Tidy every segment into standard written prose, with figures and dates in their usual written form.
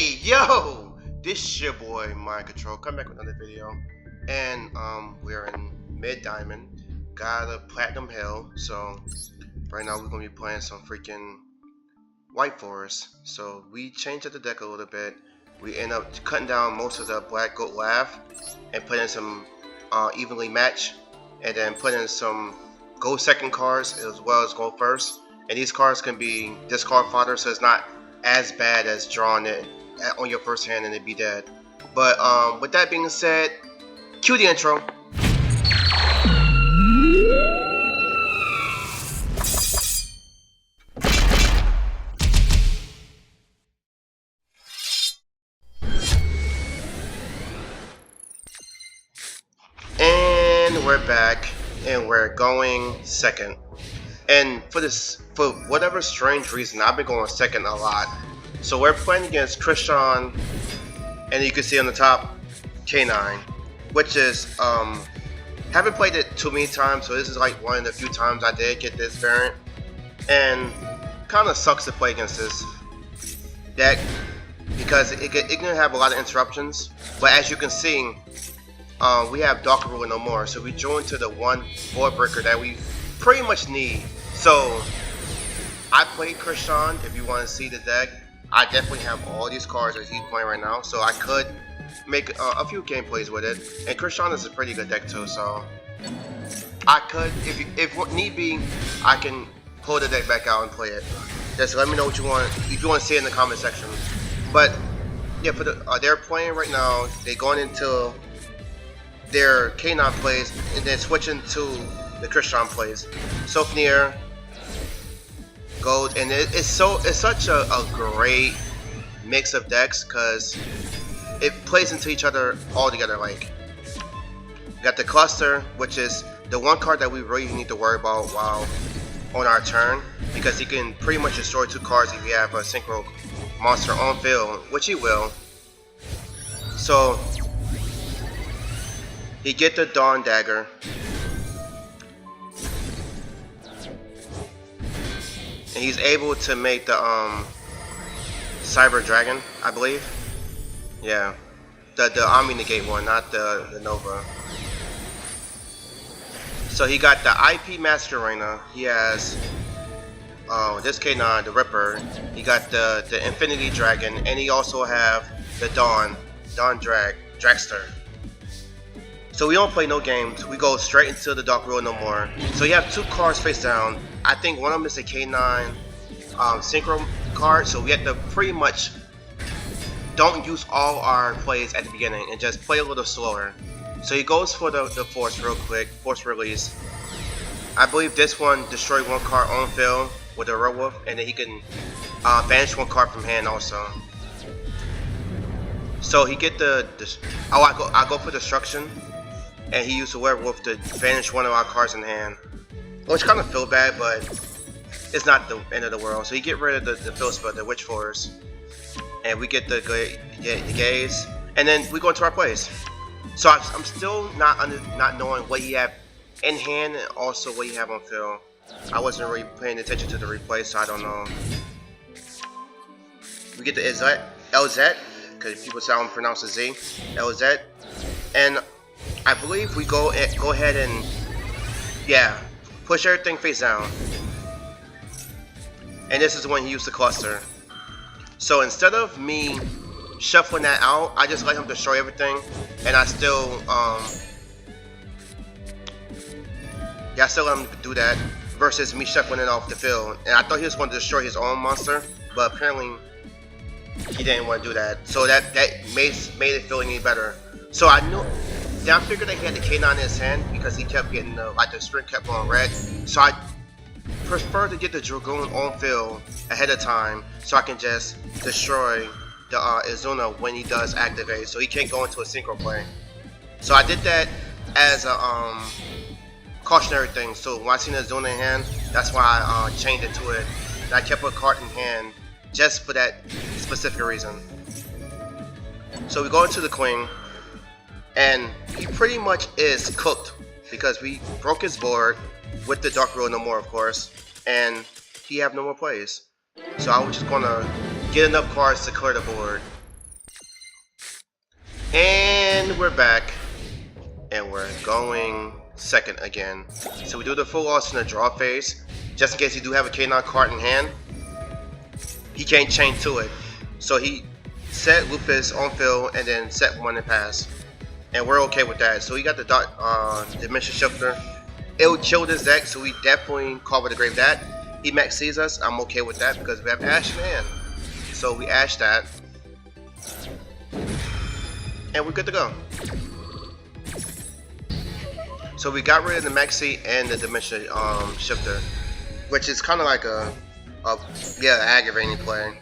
Hey yo, this is your boy Mind Control. Come back with another video, and we're in mid diamond. Got a platinum hill, so right now we're gonna be playing some freaking white forest. So we changed up the deck a little bit. We end up cutting down most of the black goat laugh and put in some evenly match, and then put in some go second cards as well as go first. And these cards can be discard fodder, so it's not as bad as drawing it on your first hand and it'd be dead. But with that being said, cue the intro. And we're back, and we're going second. And for whatever strange reason, I've been going second a lot. So we're playing against Christian, and you can see on the top, K9, which is, haven't played it too many times, so this is like one of the few times I did get this variant. And kind of sucks to play against this deck, because it can have a lot of interruptions. But as you can see, we have Dark Rule no more, so we joined to the one board breaker that we pretty much need. So I played Christian. If you want to see the deck, I definitely have all these cards that he's playing right now, so I could make a few gameplays with it. And Christian is a pretty good deck too, so I could, if need be, I can pull the deck back out and play it. Just let me know what you want, if you want to see it in the comment section. But yeah, for they're playing right now. They're going into their K9 plays and then switching to the Christian plays. Sofnir, Gold, and it's such a great mix of decks because it plays into each other all together. Like, you got the cluster, which is the one card that we really need to worry about while on our turn, because he can pretty much destroy two cards if you have a synchro monster on field, which he will. So he get the Dawn Dagger. And he's able to make the Cyber Dragon, I believe. Yeah, the Omni Negate one, not the Nova. So he got the IP Masquerena. He has this K9, the Ripper. He got the Infinity Dragon, and he also have the Dawn Dragster. So we don't play no games. We go straight into the Dark Rule no more. So you have two cards face down. I think one of them is a K9 synchro card. So we have to pretty much don't use all our plays at the beginning and just play a little slower. So he goes for the force real quick, force release. I believe this one destroy one card on field with a werewolf, and then he can banish one card from hand also. So he get I go for destruction. And he used a werewolf to banish one of our cards in hand, which kind of feel bad, but it's not the end of the world. So you get rid of the field spell, the Witch Force, and we get the gaze, and then we go into our plays. So I'm still not knowing what you have in hand and also what you have on field. I wasn't really paying attention to the replay, so I don't know. We get the LZ, because people say I don't pronounce the Z, LZ, and I believe we go ahead and, yeah, push everything face down. And this is when he used the cluster. So instead of me shuffling that out, I just let him destroy everything, and I still let him do that versus me shuffling it off the field. And I thought he was going to destroy his own monster, but apparently he didn't want to do that. So that made it feel any better. So I knew. Then I figured that he had the K9 in his hand because he kept getting the string kept going red. So I prefer to get the Dragoon on field ahead of time so I can just destroy the Izuna when he does activate, so he can't go into a synchro play. So I did that as a cautionary thing. So when I seen the Izuna in hand, that's why I changed it to it. And I kept a card in hand just for that specific reason. So we go into the Queen. And he pretty much is cooked because we broke his board with the Dark Rule no more, of course, and he have no more plays. So I was just gonna get enough cards to clear the board. And we're back. And we're going second again. So we do the full loss in the draw phase. Just in case you do have a K9 card in hand, he can't chain to it. So he set Lupus on field and then set one and pass. And we're okay with that. So he got the Dimension Shifter. It would kill this deck, so we definitely call it a grave that. He max sees us. I'm okay with that because we have Ash in hand. So we Ash that. And we're good to go. So we got rid of the Maxi and the Dimension Shifter, which is kind of like a aggravating play.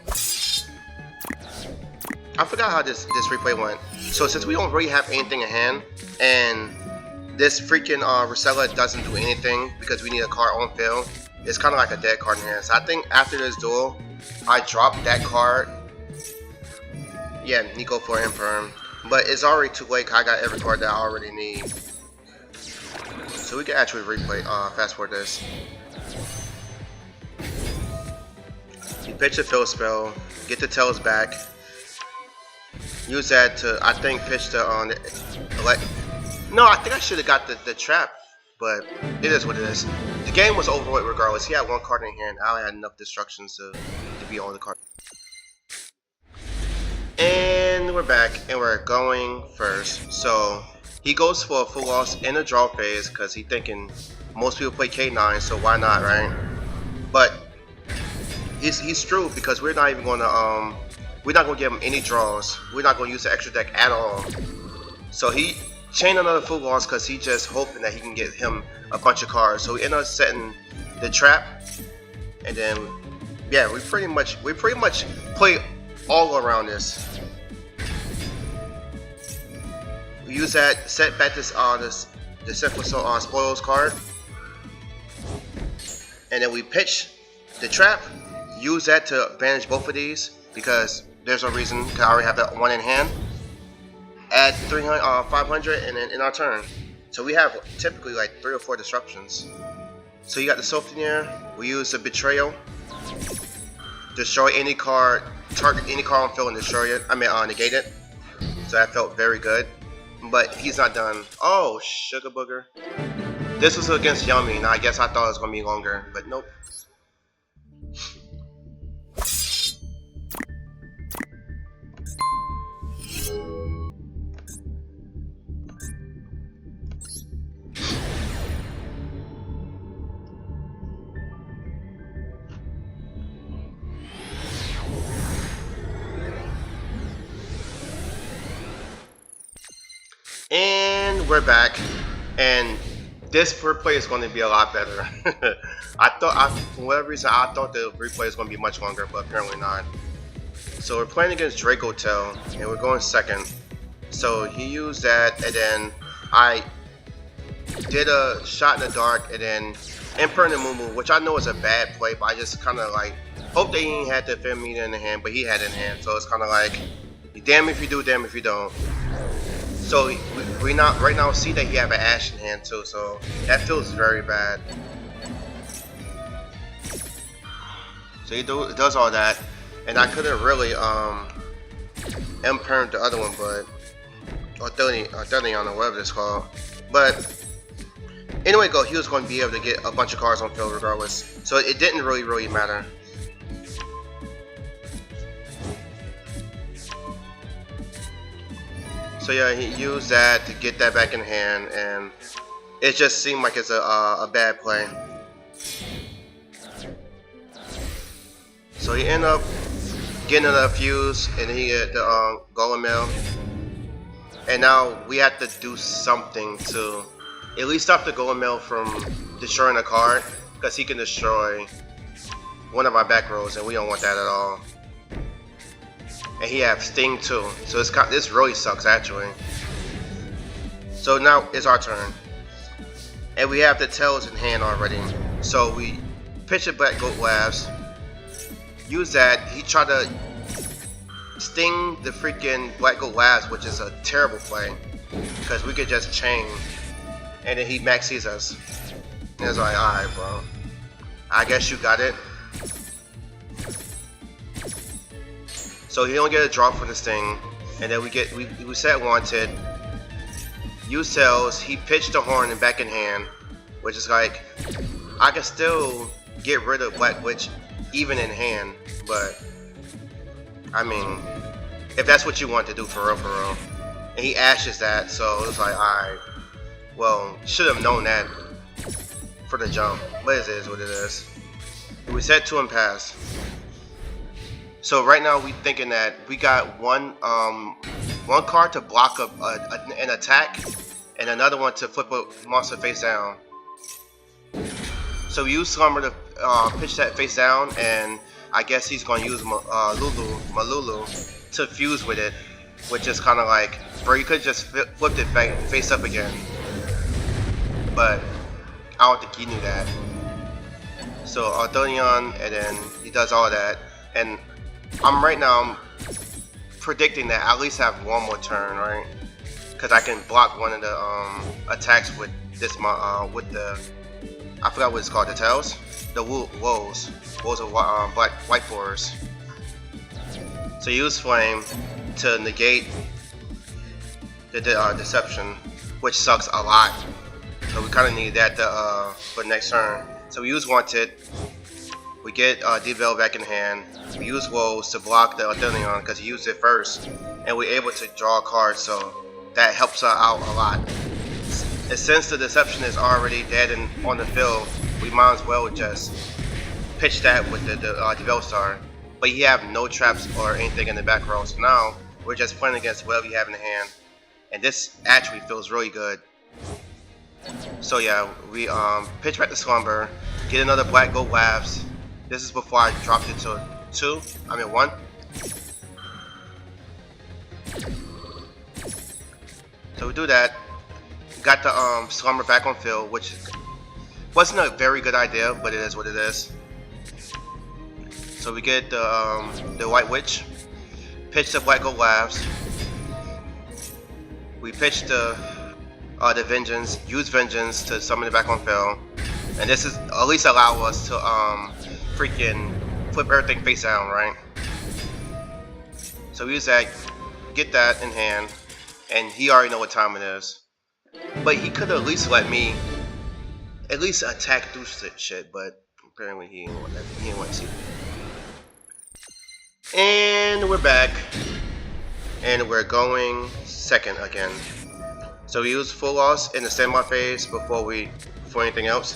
I forgot how this replay went. So since we don't really have anything in hand, and this freaking RYZAL doesn't do anything because we need a card on field, it's kind of like a dead card in hand. So I think after this duel, I drop that card. Yeah, Nico for Imperm. But it's already too late. I got every card that I already need. So we can actually replay, fast forward this. You pitch a fill spell, get the tails back. Use that to, I think, pitch the no, I think I should have got the trap, but it is what it is. The game was over with regardless. He had one card in hand. I had enough destructions to beat all the cards. And we're back, and we're going first. So he goes for a full loss in the draw phase because he's thinking most people play K9, so why not, right? But he's screwed because we're not even gonna give him any draws. We're not gonna use the extra deck at all. So he chained another full loss because he's just hoping that he can get him a bunch of cards. So we end up setting the trap, and then yeah, we pretty much play all around this. We use that, set back this the Simple Spoils card, and then we pitch the trap. Use that to banish both of these because there's no reason because I already have that one in hand. Add 500 and then in our turn. So we have typically like 3 or 4 disruptions. So you got the Souvenir. We use the Betrayal. Destroy any card, target any card on field and destroy it. Negate it. So that felt very good. But he's not done. Oh, sugar booger. This was against Yummy. Now I guess I thought it was gonna be longer, but nope. And we're back, and this replay is going to be a lot better. For whatever reason, I thought the replay was going to be much longer, but apparently not. So we're playing against Dracotail, and we're going second. So he used that, and then I did a shot in the dark, and then Emperor and Mumu, which I know is a bad play, but I just kind of like hope that he ain't had the Femina in the hand, but he had it in hand. So it's kind of like, damn if you do, damn if you don't. So we not right now see that he have an Ash in hand too, so that feels very bad. So he does all that, and I couldn't really imperm the other one, but or Delion or whatever it's called. But anyway, he was going to be able to get a bunch of cards on field regardless, so it didn't really matter. So yeah, he used that to get that back in hand, and it just seemed like it's a bad play. So he ended up getting a fuse, and he get the Golem Mill. And now we have to do something to at least stop the Golem Mill from destroying a card, because he can destroy one of our back rows, and we don't want that at all. And he has Sting too, so this really sucks actually. So now it's our turn, and we have the tails in hand already. So we pitch a Black Goat Labs, use that. He tried to Sting the freaking Black Goat Labs, which is a terrible play because we could just chain, and then he maxes us. And it's like, alright, bro, I guess you got it. So he don't get a draw for this thing. And then we set wanted. Use cells. He pitched the horn and back in hand, which is like I can still get rid of Black Witch even in hand, but I mean, if that's what you want to do for real. And he ashes that, so it was like, alright, well, should have known that for the jump, but it is what it is. We set 2 and pass. So right now we thinking that we got one card to block an attack and another one to flip a monster face down. So we use Slumber to pitch that face down, and I guess he's going to use Malulu to fuse with it, which is kind of like, bro, you could just flipped it back face up again, but I don't think he knew that. So Ardonion, and then he does all that, and I'm predicting that I at least have one more turn, right? Because I can block one of the attacks with this with the, I forgot what it's called, the tails, the woes of white forest. So use flame to negate the deception, which sucks a lot. So we kind of need that for next turn. So we use wanted. We get Duel back in hand. We use woes to block the Ardonion because he used it first, and we're able to draw a card, so that helps her out a lot. And since the deception is already dead and on the field, we might as well just pitch that with the Duel star. But you have no traps or anything in the back row, so now we're just playing against whatever you have in the hand, and this actually feels really good. So yeah, we pitch back to Slumber, get another black gold labs. This is before I dropped it to 1. So we do that. Got the Slumber back on field, which wasn't a very good idea, but it is what it is. So we get the White Witch, pitch the Black Gold Labs. We pitch the Vengeance, use Vengeance to summon it back on field, and this is at least allow us to freaking flip everything face down, right? So we use that, get that in hand, and he already know what time it is. But he could at least let me at least attack through shit, but apparently he didn't want to see it. And we're back, and we're going second again. So we use full loss in the standby phase before anything else,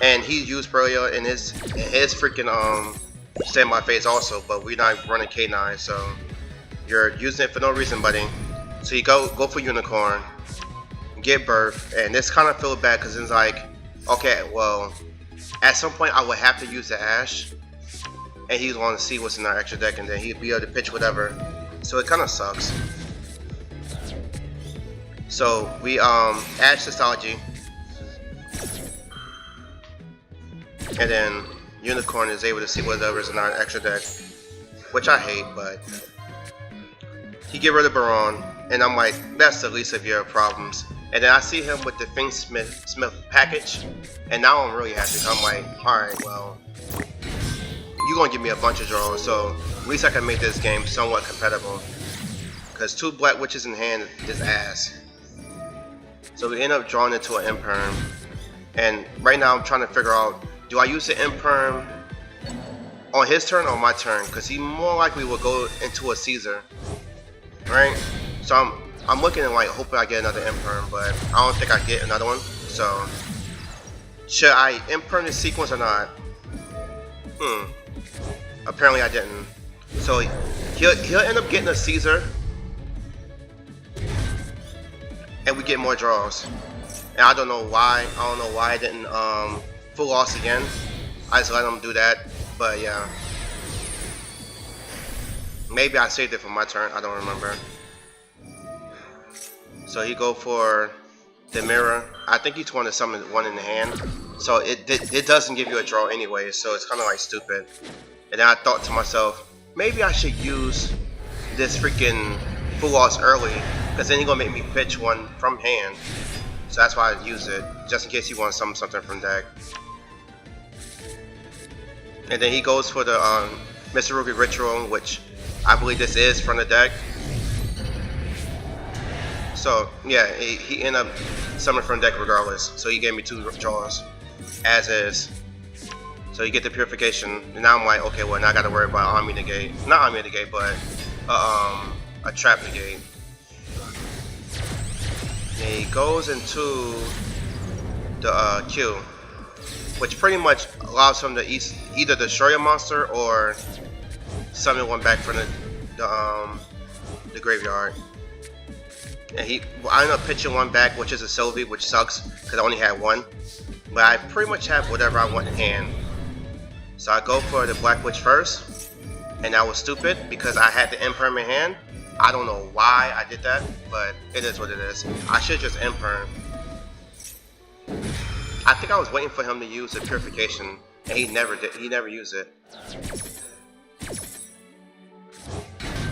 and he used Pearlia in his freaking standby phase also, but we're not running K9, so you're using it for no reason, buddy. So you go for Unicorn, get Birth, and this kind of feels bad because it's like, okay, well, at some point I would have to use the Ash, and he's going to see what's in our extra deck, and then he'd be able to pitch whatever. So it kind of sucks. So we Ash Histology, and then Unicorn is able to see whatever's in our extra deck, which I hate, but he get rid of Baron, and I'm like, that's the least of your problems. And then I see him with the fiendsmith package, and now I'm really happy. I'm like, alright, well, you're gonna give me a bunch of draws, so at least I can make this game somewhat compatible. Because 2 Black Witches in hand is ass. So we end up drawing into an Imperm, and right now I'm trying to figure out, do I use the Imperm on his turn or my turn? Because he more likely will go into a Caesar, right? So I'm looking at like hoping I get another Imperm, but I don't think I get another one. So should I Imperm this sequence or not? Apparently I didn't. So he'll end up getting a Caesar, and we get more draws. And I don't know why. I don't know why I didn't full loss again. I just let him do that. But yeah, maybe I saved it for my turn. I don't remember. So he go for the mirror. I think he's wanted to summon one in the hand. So it doesn't give you a draw anyway. So it's kind of like stupid. And then I thought to myself, maybe I should use this freaking full loss early, because then he's gonna make me pitch one from hand. So that's why I use it, just in case he wants something from deck. And then he goes for the mitsurugi ritual, which I believe this is from the deck. So yeah, he ended up summoning from deck regardless. So he gave me 2 draws, as is. So you get the purification. And now I'm like, okay, well now I gotta worry about army negate. Not army negate, but a trap negate. And he goes into the Q, which pretty much allows him to either destroy a monster or summon one back from the graveyard. And I ended up pitching one back, which is a Sylvie, which sucks because I only had one. But I pretty much have whatever I want in hand. So I go for the Black Witch first, and that was stupid because I had the Imperm in hand. I don't know why I did that, but it is what it is. I should just Imperm. I think I was waiting for him to use the purification, and he never did. He never used it.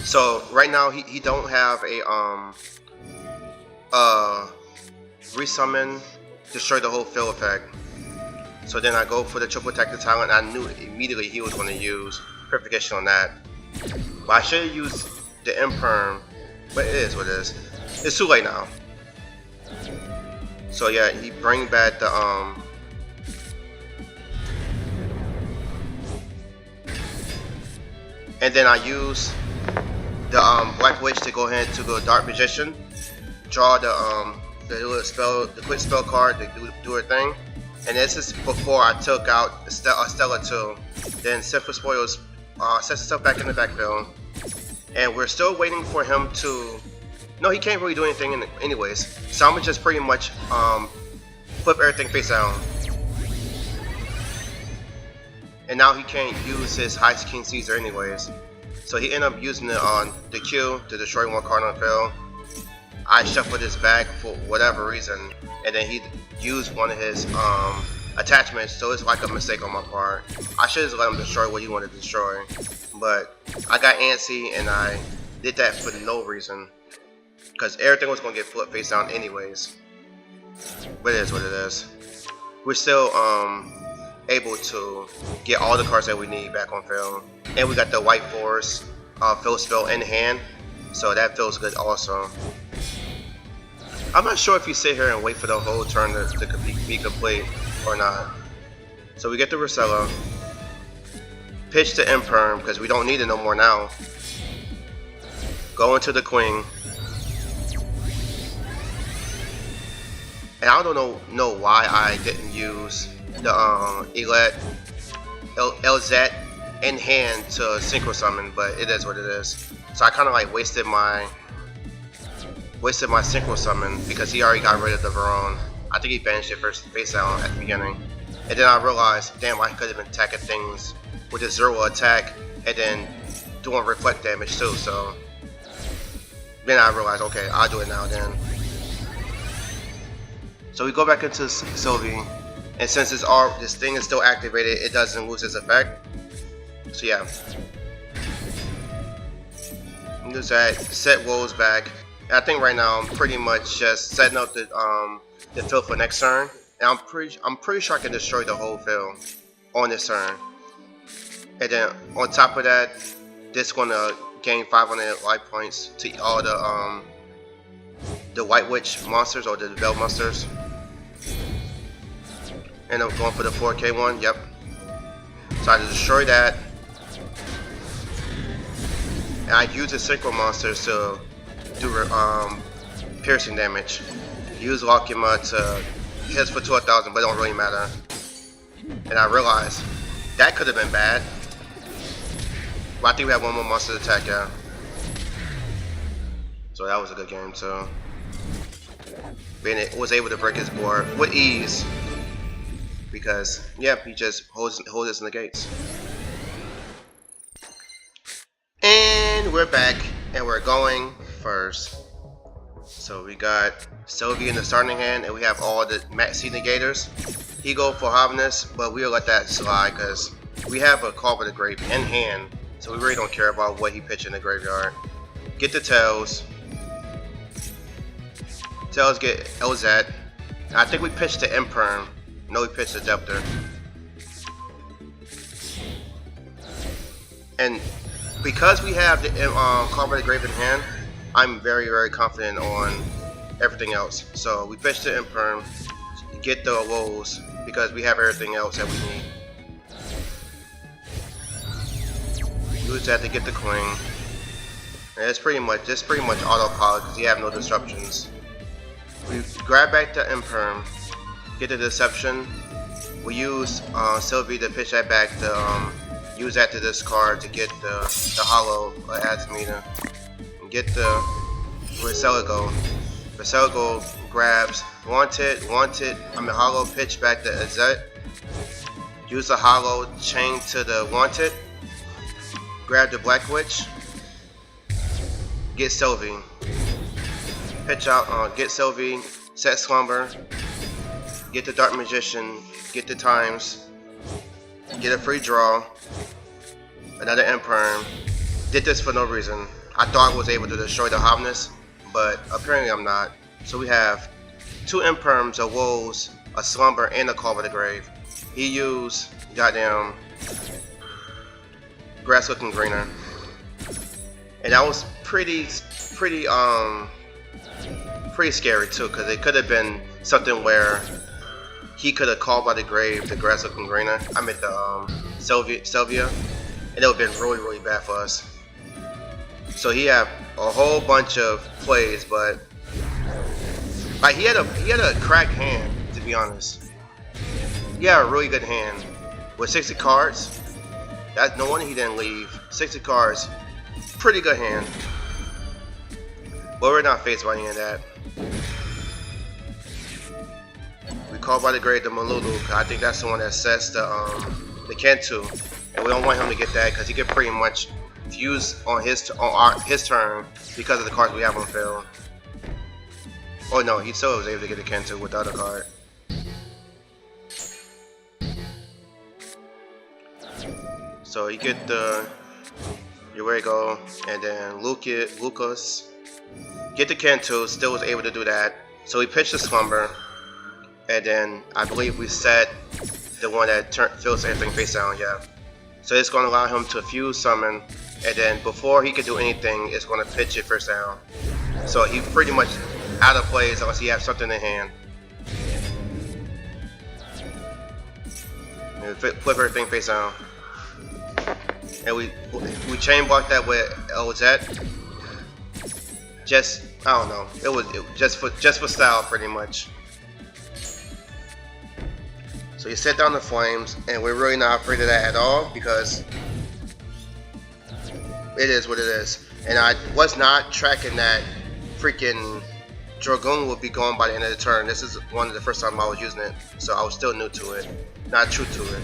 So right now he don't have a resummon, destroy the whole field effect. So then I go for the triple attack the talent. I knew immediately he was going to use purification on that. But I should have used the Imperm, but it is what it is. It's too late now. So yeah, he bring back the and then I use the Black Witch to go ahead to go Dark Magician, draw the little spell, the quick spell card to do her thing. And this is before I took out Stella 2. Then Sinful Spoils sets itself back in the backfield. And we're still waiting for him to... No, he can't really do anything anyways. So I'm gonna just pretty much flip everything face down. And now he can't use his High King Caesar anyways. So he ended up using the Q to destroy one card on the field. I shuffled his back for whatever reason, and then he used one of his attachments, so it's like a mistake on my part. I should have let him destroy what he wanted to destroy, but I got antsy and I did that for no reason, because everything was going to get flipped face down anyways. But it is what it is. We're still able to get all the cards that we need back on field, and we got the White Force field spell in hand, so that feels good also. I'm not sure if you sit here and wait for the whole turn to be complete or not. So we get the Ryzeal, pitch the Imperm because we don't need it no more now. Go into the Queen, and I don't know why I didn't use the LZ in hand to Synchro Summon, but it is what it is. So I kind of like wasted my Synchro Summon because he already got rid of the Verone. I think he banished it first face down at the beginning. And then I realized, damn, I could have been attacking things with a 0 attack and then doing reflect damage too. So then I realized, okay, I'll do it now then. So we go back into Sylvie, and since this thing is still activated, it doesn't lose its effect. So yeah, use that, set Wolves back. And I think right now I'm pretty much just setting up the field for next turn, and I'm pretty sure I can destroy the whole field on this turn. And then on top of that, this gonna gain 500 life points to all the White Witch monsters or the Veil monsters. And I'm going for the 4K one. Yep. So I destroy that, and I use the Synchro monsters to do piercing damage. Use Lakima to hit for 12,000, but it don't really matter. And I realized that could have been bad. But I think we have one more monster to attack, yeah. So that was a good game too. Bennett was able to break his board with ease because, yeah, he just holds us in the gates. And we're back, and we're going first. So we got Sylvie in the starting hand, and we have all the Max C negators. He go for Hoviness, but we'll let that slide because we have a Call for the Grave in hand, so we really don't care about what he pitched in the graveyard. Get the Tails. Tails get LZ. I think we pitched the Imperm. No, we pitched the Deptor. And because we have the Call for the Grave in hand, I'm very, very confident on everything else. So we pitch the imperm, get the woes because we have everything else that we need. Use that to get the queen. And it's pretty much autopilot because you have no disruptions. We grab back the imperm, get the deception. We use Sylvie to pitch that back to use that to discard to get the hollow Azamina. And get the RYZAL. RYZAL grabs wanted, hollow pitch back to Azet. Use the hollow chain to the wanted. Grab the Black Witch. Get Sylvie. Pitch out, get Sylvie, set Slumber. Get the Dark Magician, get the times. Get a free draw. Another imperm. Did this for no reason. I thought I was able to destroy the Hobness, but apparently I'm not. So we have 2 imperms, a woes, a slumber, and a call by the grave. He used goddamn grass looking greener. And that was pretty scary too, because it could have been something where he could have called by the grave the grass looking greener. I meant the Sylvia, and it would have been really bad for us. So he had a whole bunch of plays, but like he had a cracked hand, to be honest. He had a really good hand with 60 cards. That's no wonder he didn't leave. 60 cards. Pretty good hand, but we're not faced by any of that. We call by the grave the Malulu. I think that's the one that sets the Kentu, and we don't want him to get that because he could pretty much fuse on his turn because of the cards we have on field. Oh no, he still was able to get the Kentu with the other card. So you get the Yugioh, and then Lucas. Get the Kentu, still was able to do that. So we pitched the Slumber, and then I believe we set the one that fills everything face down, yeah. So it's going to allow him to fuse summon, and then before he can do anything, it's going to pitch it first down. So he's pretty much out of plays unless he has something in hand. And flip everything face down. And we chain block that with LZ. Just I don't know. It was just for style, pretty much. So you set down the flames, and we're really not afraid of that at all because it is what it is. And I was not tracking that freaking Dragoon would be gone by the end of the turn. This is one of the first time I was using it, so I was still new to it, not true to it.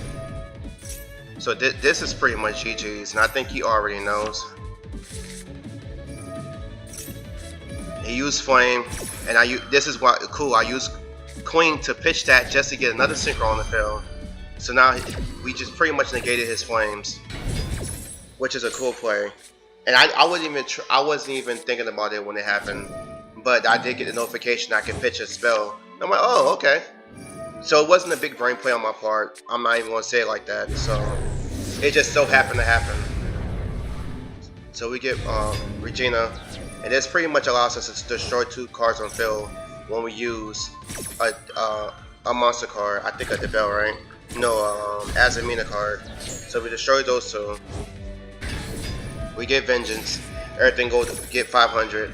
So this is pretty much GG's, and I think he already knows. He used Flame, and this is what cool. I used Queen to pitch that just to get another synchro on the field. So now we just pretty much negated his Flames, which is a cool play. And I wasn't even thinking about it when it happened, but I did get the notification I could pitch a spell. I'm like, oh, okay. So it wasn't a big brain play on my part. I'm not even gonna say it like that. So it just so happened to happen. So we get Regina, and this pretty much allows us to destroy 2 cards on field when we use a monster card. I think a Duel, right? No, Azamina card. So we destroy those 2. We get Vengeance. Everything goes to get 500.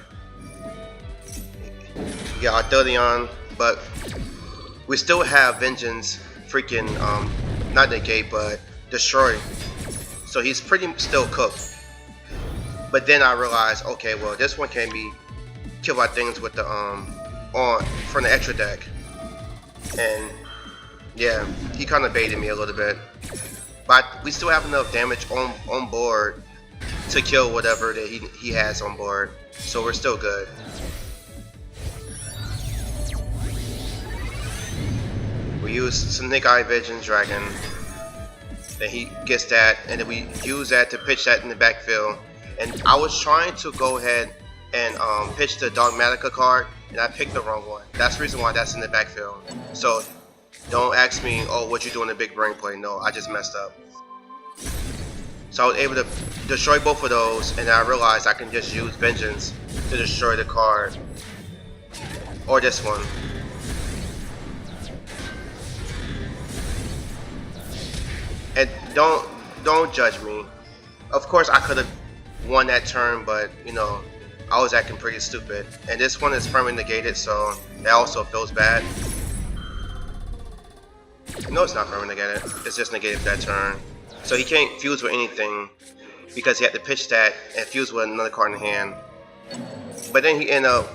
We get Arthurion, but we still have Vengeance freaking not negate but destroy. So he's pretty still cooked. But then I realized, okay, well this one can be killed by things with the from the extra deck. And yeah, he kind of baited me a little bit. But we still have enough damage on board to kill whatever that he has on board. So we're still good. We use Snake Eye Vision Dragon. Then he gets that, and then we use that to pitch that in the backfield. And I was trying to go ahead and pitch the Dogmatica card, and I picked the wrong one. That's the reason why that's in the backfield. So don't ask me, oh, what you doing a big brain play? No, I just messed up. So I was able to destroy both of those, and I realized I can just use Vengeance to destroy the card. Or this one. And don't judge me. Of course I could have won that turn, but you know, I was acting pretty stupid. And this one is permanently negated, so that also feels bad. No, it's not permanently negated. It's just negated for that turn. So he can't fuse with anything because he had to pitch that and fuse with another card in hand. But then he ended up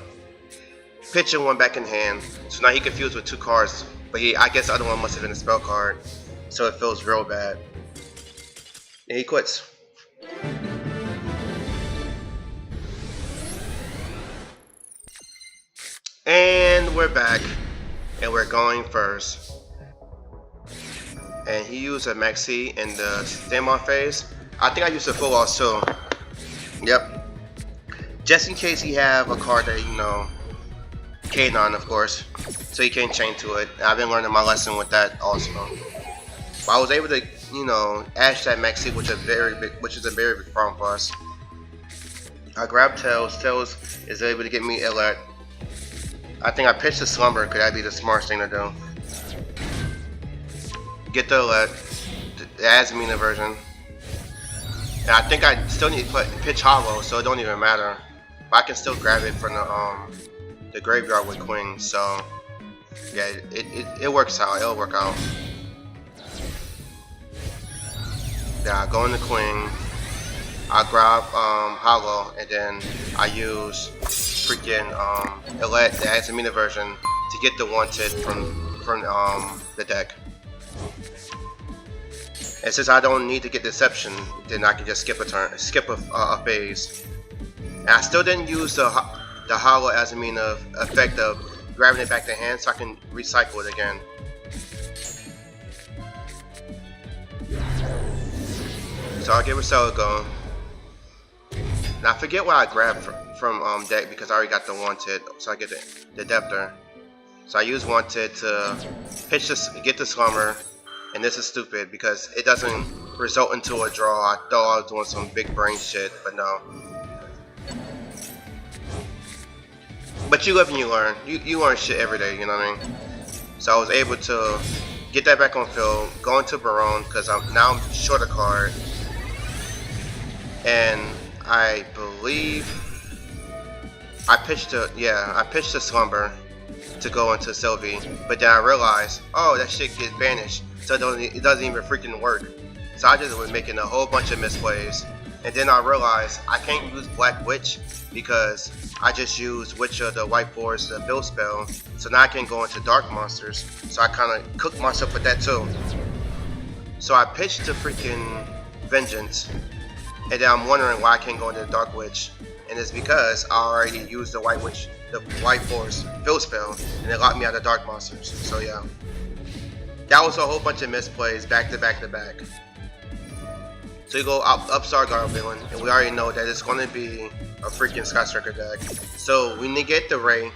pitching one back in hand, so now he can fuse with 2 cards. But I guess the other one must have been a spell card, so it feels real bad. And he quits. And we're back, and we're going first. And he used a Maxi in the standby phase. I think I used a full loss too. Yep. Just in case he have a card that, you know, K9 of course, so he can't chain to it. I've been learning my lesson with that also. But I was able to, you know, ash that Maxi, which is a very big problem for us. I grabbed Tails. Tails is able to get me alert. I think I pitched the Slumber, because that'd be the smartest thing to do. Get the alert, the Azamina version. And I think I still need to pitch Hollow, so it don't even matter. But I can still grab it from the graveyard with Queen, so yeah, it works out. It'll work out. Yeah, I go into Queen. I grab Hollow, and then I use freaking Elette, the Azamina version, to get the wanted from the deck. And since I don't need to get Deception, then I can just skip a turn, skip a phase. And I still didn't use the Hollow Azamina effect of grabbing it back to hand, so I can recycle it again. So I'll give RYZAL a go. And I forget what I grabbed from deck because I already got the wanted, so I get the Deptor. So I use wanted to pitch this, get the Slumber, and this is stupid because it doesn't result into a draw. I thought I was doing some big brain shit, but no. But you live and you learn. You learn shit every day, you know what I mean? So I was able to get that back on field, go into Barone because I'm short a card, and I believe I pitched the Slumber to go into Sylvie, but then I realized, oh, that shit gets banished, so it doesn't even freaking work. So I just was making a whole bunch of misplays, and then I realized I can't use Black Witch because I just used Witch of the White Forest, the build spell, so now I can go into Dark Monsters, so I kind of cooked myself with that too. So I pitched the freaking Vengeance, and then I'm wondering why I can't go into the Dark Witch, and it's because I already used the White Witch, the White Forest build spell, and it locked me out of Dark Monsters. So yeah, that was a whole bunch of misplays back to back to back. So you go Upstart Guard Villain, and we already know that it's going to be a freaking Skystriker deck. So we negate the Ray,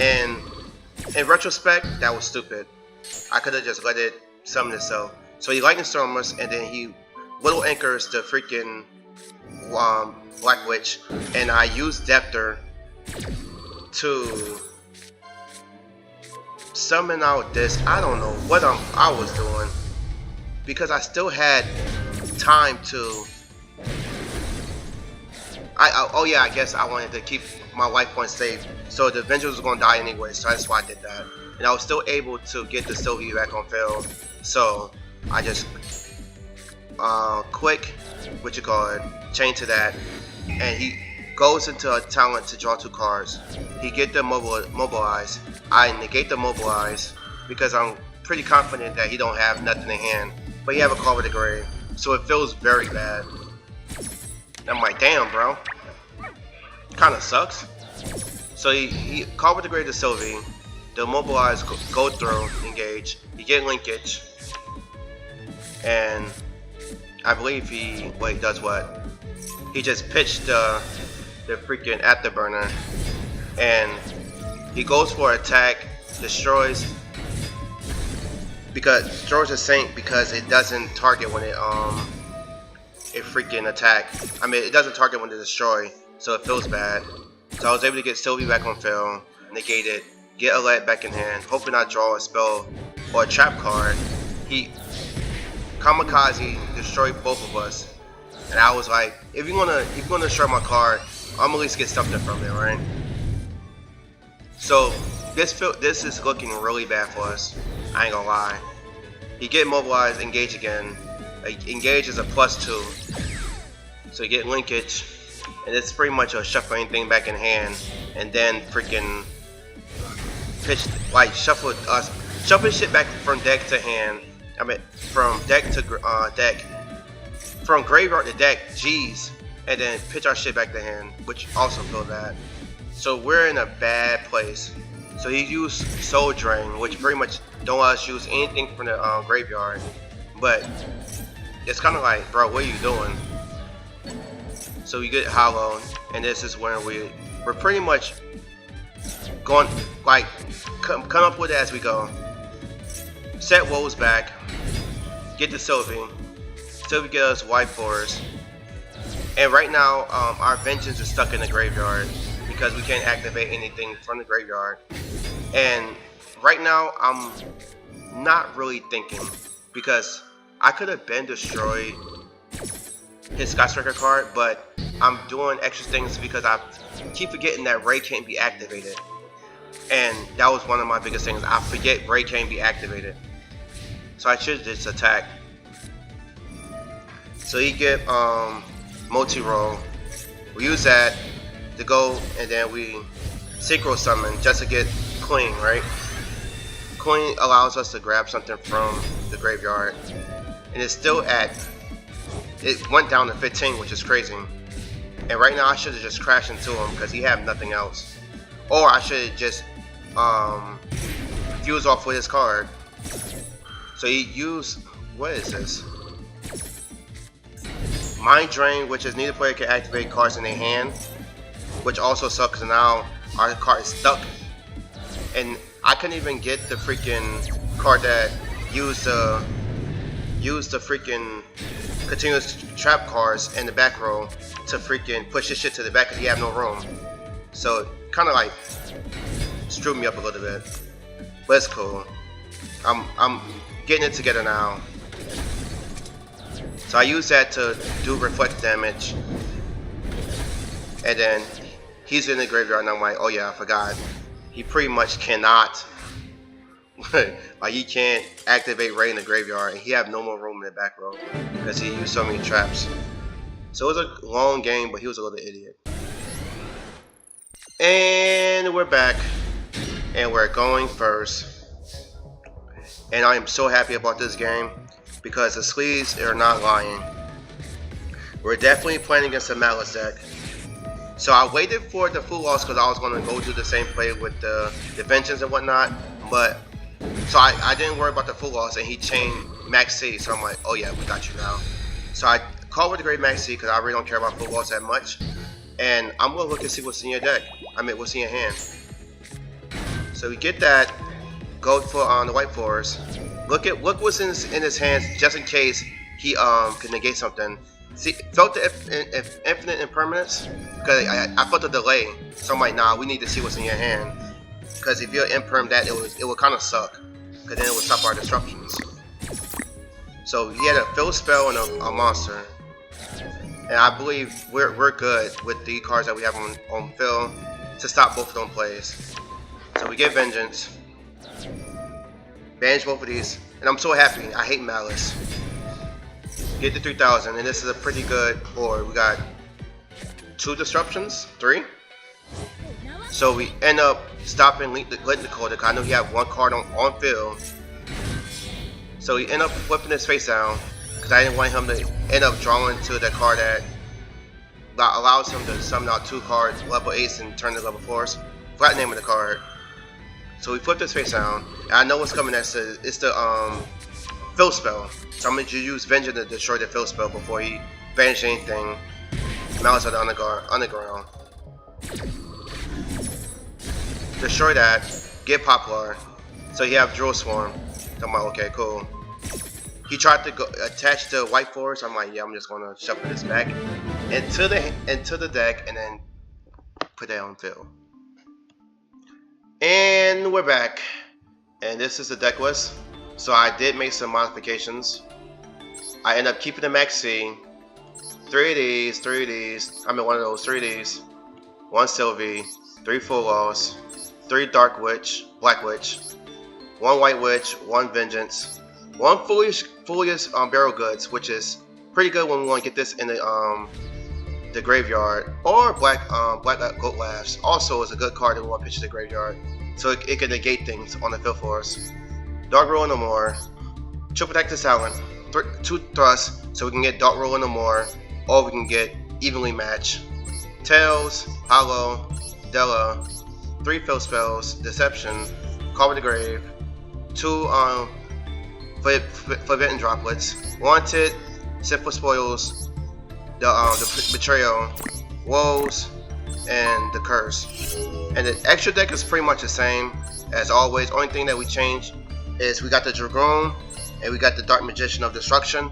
and in retrospect, that was stupid. I could have just let it summon itself. So he Lightning Stormers, and then he Little Anchors the freaking Black Witch, and I used Deptor to summon out this. I don't know what I was doing because I still had time to. Oh yeah, I guess I wanted to keep my life points safe, so the Avenger was gonna die anyway, so that's why I did that. And I was still able to get the Sylvie back on field, so I just quick, chain to that, and he goes into a talent to draw 2 cards. He get the mobilize. I negate the mobilize because I'm pretty confident that he don't have nothing in hand, but he have a card with the grave, so it feels very bad. I'm like, damn, bro, kind of sucks. So he called with the grave to Sylvie, the mobilize go through, engage, you get linkage, and I believe he does what? He just pitched the freaking Afterburner, and he goes for attack, destroys the Saint because it doesn't target when it freaking attack. I mean, it doesn't target when it destroy, so it feels bad. So I was able to get Sylvie back on field, negate it, get a lead back in hand, hoping I draw a spell or a trap card. He kamikaze destroyed both of us, and I was like, if you're gonna destroy my card, I'm at least get something from it, right? So this is looking really bad for us. I ain't gonna lie. You get mobilized, engage again. Engage is a +2, so you get linkage, and it's pretty much a shuffle anything back in hand, and then freaking pitch like shuffle shit back from deck to hand. I mean, from deck to deck, from graveyard to deck. Jeez, and then pitch our shit back to hand, which also feel that. So we're in a bad place. So he used Soul Drain, which pretty much don't let us use anything from the graveyard. But it's kind of like, bro, what are you doing? So we get Hollow, and this is when we're pretty much going like come up with it as we go. Set Woes back, get the Sylvie get us white forest, and right now our Vengeance is stuck in the graveyard because we can't activate anything from the graveyard. And right now I'm not really thinking, because I could have been destroyed his Skystriker card, but I'm doing extra things because I keep forgetting that Ray can't be activated, and that was one of my biggest things. I forget Ray can't be activated, so I should just attack. So you get multi-roll. We use that to go, and then we synchro summon just to get Queen, right? Queen allows us to grab something from the graveyard, and it's still at, it went down to 15, which is crazy. And right now I should have just crashed into him because he had nothing else, or I should have just fuse off with his card. So he used, what is this? Mind Drain, which is neither player can activate cards in their hand, which also sucks because now our card is stuck, and I couldn't even get the freaking card that used the freaking continuous trap cards in the back row to freaking push this shit to the back because you have no room. So kind of like screwed me up a little bit, but it's cool. I'm getting it together now. So I use that to do reflect damage, and then he's in the graveyard, and I'm like, oh yeah, I forgot. He pretty much cannot, like he can't activate Ray in the graveyard, and he have no more room in the back row because he used so many traps. So it was a long game, but he was a little idiot. And we're back, and we're going first. And I am so happy about this game because the sleeves are not lying. We're definitely playing against a maliss deck. So I waited for the full loss because I was going to go do the same play with the Vengeance and whatnot. But so I didn't worry about the full loss, and he chained Max C. So I'm like, oh yeah, we got you now. So I called with the Great Max C because I really don't care about full loss that much. And I'm going to look and see what's in your deck. I mean, what's in your hand. So we get that. Go for the White Forest. Look what's in his hands just in case he can negate something. See, felt the infinite impermanence because I felt the delay. So I'm like, nah, we need to see what's in your hand, because if you're imperm that, it would kind of suck, because then it would stop our disruptions. So he had a fill spell and a monster, and I believe we're good with the cards that we have on fill to stop both of them plays. So we get Vengeance, banish both of these, and I'm so happy. I hate Malice. Get the 3000, and this is a pretty good board. We got 2 disruptions, 3. So we end up stopping Link the Dakota, because I know he had 1 card on field. So we end up flipping his face down, because I didn't want him to end up drawing to the card that allows him to summon out 2 cards, level 8s, and turn to level 4s. Forgot the name of the card. So we flipped his face down, and I know what's coming next. It's the fill spell. So I'm going to use Vengeance to destroy the fill spell before he banishes anything. Malice at the underground. Destroy that. Get Poplar. So you have Drill Swarm. So I'm like, okay, cool. He tried to attach the White Forest. I'm like, yeah, I'm just going to shuffle this back into the deck and then put that on fill. And we're back. And this is the deck list. So I did make some modifications. I end up keeping the Maxi. 3 of these, I mean one of those, 3 of these. 1 Sylvie, 3 Full Loss, 3 Dark Witch, Black Witch, 1 White Witch, 1 Vengeance, 1 Foolish Barrel Goods, which is pretty good when we want to get this in the graveyard, or Black Goat Laughs also is a good card that we want to pitch to the graveyard, so it can negate things on the field for us. Dark Roll no more. Triple Protect this Talent. 2 Thrusts, so we can get Dark Roll no more, or we can get Evenly Match. Tails, Hollow, Della, 3 Field Spells, Deception, Call of the Grave, 2 Forbidden Droplets, Wanted, Sinful Spoils, the Betrayal, Woes, and the Curse. And the extra deck is pretty much the same as always. Only thing that we changed is we got the Dragoon and we got the Dark Magician of Destruction.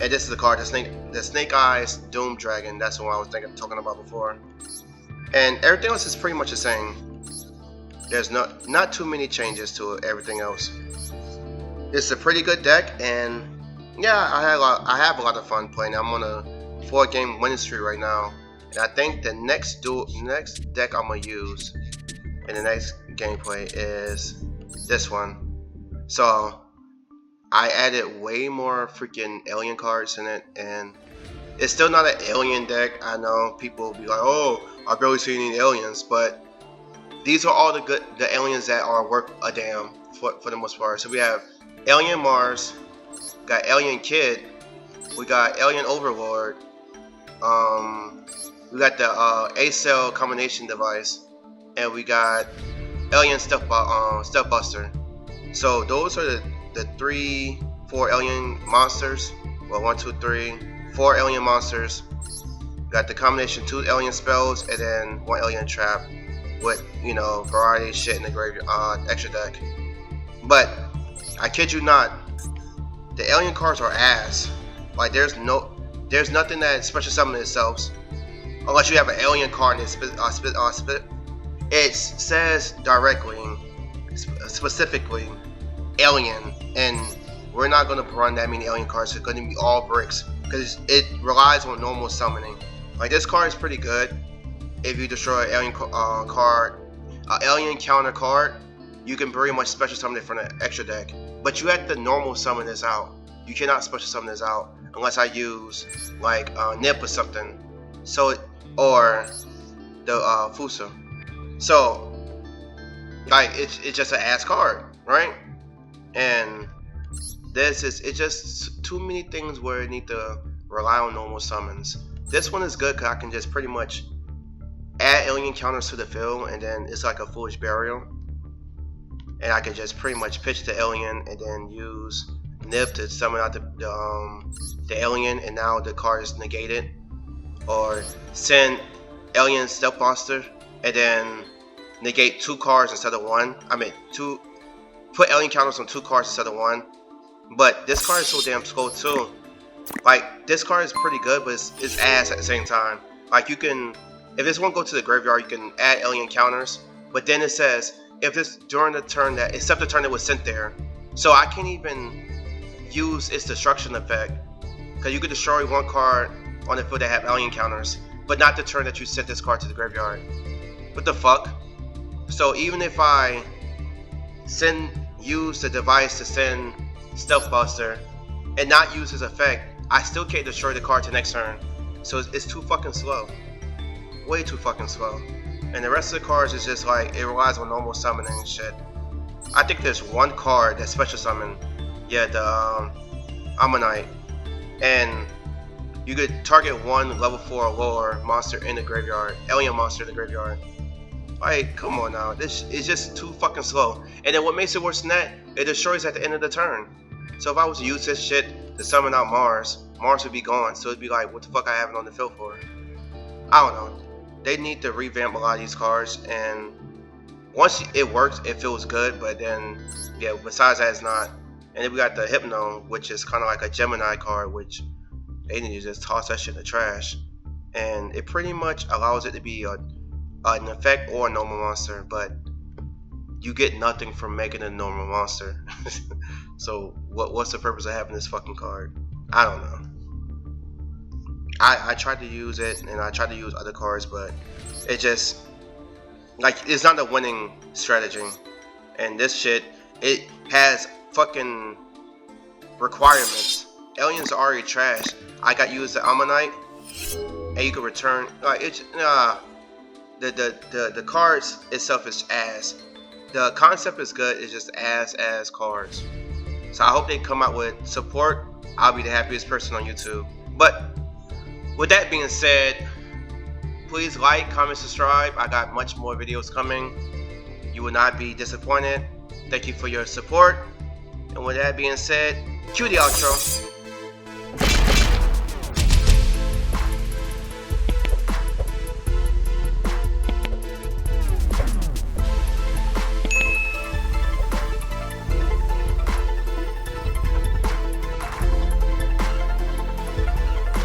And this is the card, the Snake Eyes Doom Dragon. That's the one I was talking about before. And everything else is pretty much the same. There's not too many changes to everything else. It's a pretty good deck, and yeah, I have a lot of fun playing. I'm on a 4-game winning streak right now, and I think the next deck I'm gonna use in the next gameplay is this one. So I added way more freaking alien cards in it, and it's still not an alien deck. I know people will be like, "Oh, I barely see any aliens," but these are all the aliens that are worth a damn for the most part. So we have Alien Mars, got Alien Kid, we got Alien Overlord, we got the A-Cell combination device, and we got Alien Stealth Buster. So those are the 4 alien monsters. Well, 1, 2, 3, 4 alien monsters. Got the combination 2 alien spells and then 1 alien trap with, you know, variety of shit in the graveyard extra deck. But I kid you not, the alien cards are ass. Like there's nothing that special summon itself unless you have an alien card and it says directly, specifically alien, and we're not going to run that many alien cards. It's going to be all bricks because it relies on normal summoning. Like this card is pretty good. If you destroy an alien alien counter card, you can pretty much special summon it from the extra deck. But you have to normal summon this out. You cannot special summon this out unless I use like Nip or something. So or the Fusa. So like it's just an ass card, right? And it's just too many things where I need to rely on normal summons. This one is good because I can just pretty much add alien counters to the field, and then it's like a Foolish Burial, and I can just pretty much pitch the alien and then use Nip to summon out the alien, and now the card is negated, or send Alien Stealth Buster and then negate 2 cards instead of 1. I mean put alien counters on 2 cards instead of 1. But this card is so damn slow too. Like this card is pretty good, but it's ass at the same time. Like you can, if this one go to the graveyard, you can add alien counters. But then it says if it's during the turn that, except the turn it was sent there, so I can't even use its destruction effect because you could destroy 1 card on the field that have alien counters, but not the turn that you sent this card to the graveyard. What the fuck? So even if I use the device to send Stealth Buster and not use his effect, I still can't destroy the card to next turn. So it's too fucking slow. Way too fucking slow. And the rest of the cards is just like, it relies on normal summoning and shit. I think there's 1 card that's special summon. Yeah, the Ammonite. And you could target 1 level 4 or lower monster in the graveyard. Alien monster in the graveyard. Like, come on now. This is just too fucking slow. And then what makes it worse than that, it destroys at the end of the turn. So if I was to use this shit to summon out Mars would be gone. So it'd be like, what the fuck I have it on the field for? I don't know. They need to revamp a lot of these cards, and once it works, it feels good, but then, yeah, besides that, it's not. And then we got the Hypno, which is kind of like a Gemini card, which they need to just toss that shit in the trash. And it pretty much allows it to be an effect or a normal monster, but you get nothing from making a normal monster. So what's the purpose of having this fucking card? I don't know. I tried to use it and I tried to use other cards, but it just like it's not a winning strategy. And this shit, it has fucking requirements. Aliens are already trash. I got used the Ammonite, and you can return. The cards itself is ass. The concept is good. It's just ass cards. So I hope they come out with support. I'll be the happiest person on YouTube. But with that being said, please like, comment, subscribe. I got much more videos coming. You will not be disappointed. Thank you for your support. And with that being said, cue the outro.